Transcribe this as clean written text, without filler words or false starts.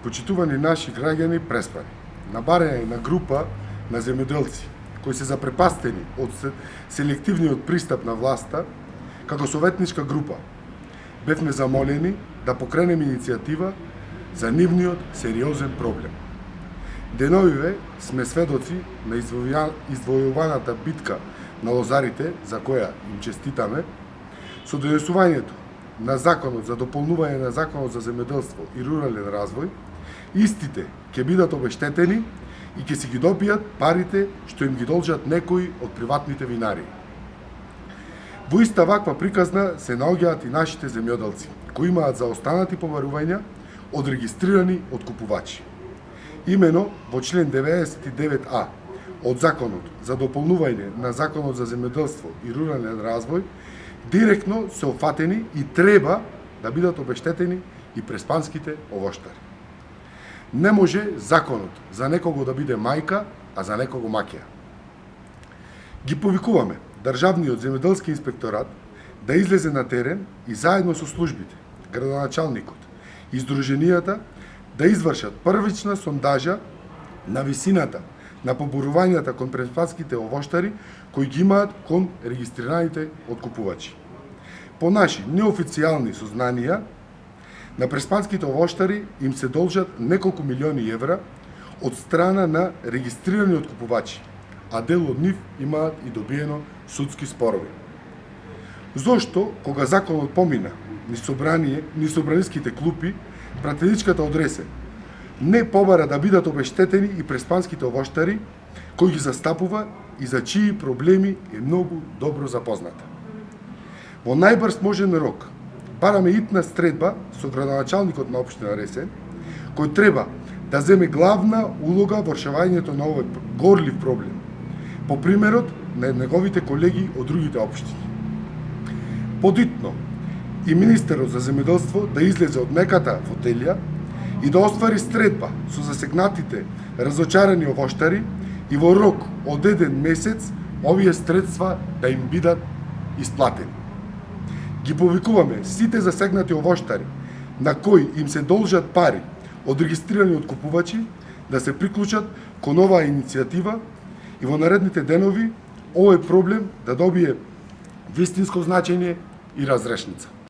Почитувани наши граѓани преспани, на барање на група на земјоделци кои се запрепастени од селективниот пристап на власта, како советничка група, бевме замолени да покренеме иницијатива за нивниот сериозен проблем. Деновиве сме сведоци на извојуваната битка на лозарите, за која им честитаме, со донесувањето на Законот за дополнување на Законот за земјоделство и рурален развој, истите ќе бидат обештетени и ќе си ги добијат парите што им ги должат некои од приватните винари. Во иста ваква приказна се наоѓаат и нашите земјоделци, кои имаат заостанати побарувања од регистрирани откупувачи. Имено во член 99а од Законот за дополнување на Законот за земјоделство и рурален развој директно се офатени и треба да бидат обештетени и преспанските овоштари. Не може законот за некого да биде мајка, а за некого маќеа. Ги повикуваме Државниот земјоделски инспекторат да излезе на терен и заедно со службите, градоначалникот и здруженијата да извршат првична сондажа на висината на поборувањата кон преспанските овоштари кои ги имаат кон регистрираните откупувачи. По наши неофицијални сознанија, на преспанските овоштари им се должат неколку милиони евра од страна на регистрирани откупувачи, а дел од нив имаат и добиено судски спорови. Зошто, кога законот помина низ собраниските клупи, пратеничката одресе не побара да бидат обештетени и преспанските овоштари, кои ги застапува и за чии проблеми е многу добро запозната. Во најбрз можен рок, бараме итна стредба со градоначалникот на општина Ресен, кој треба да земе главна улога во решавањето на овој горлив проблем, по примерот на неговите колеги од другите општини. Подитно, и министерот за земјоделство да излезе од меката фотелја и да оствари стредба со засегнатите разочарани овоштари и во рок од 1 месец овие средства да им бидат исплатени. Ги повикуваме сите засегнати овоштари на кои им се должат пари од регистрирани откупувачи да се приклучат кон оваа иницијатива и во наредните денови овој проблем да добие вистинско значење и разрешница.